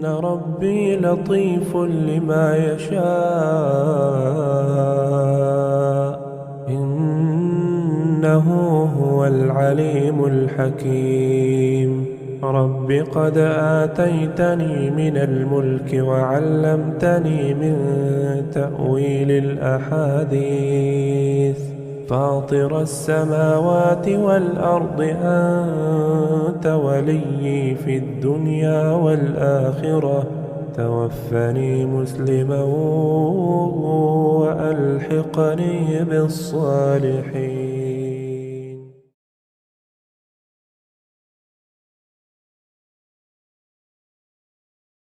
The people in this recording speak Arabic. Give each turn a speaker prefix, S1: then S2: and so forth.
S1: إن ربي لطيف لما يشاء إنه هو العليم الحكيم. رب قد آتيتني من الملك وعلمتني من تأويل الأحاديث فاطر السماوات والأرض أنت وليي في الدنيا والآخرة توفني مسلما وألحقني بالصالحين.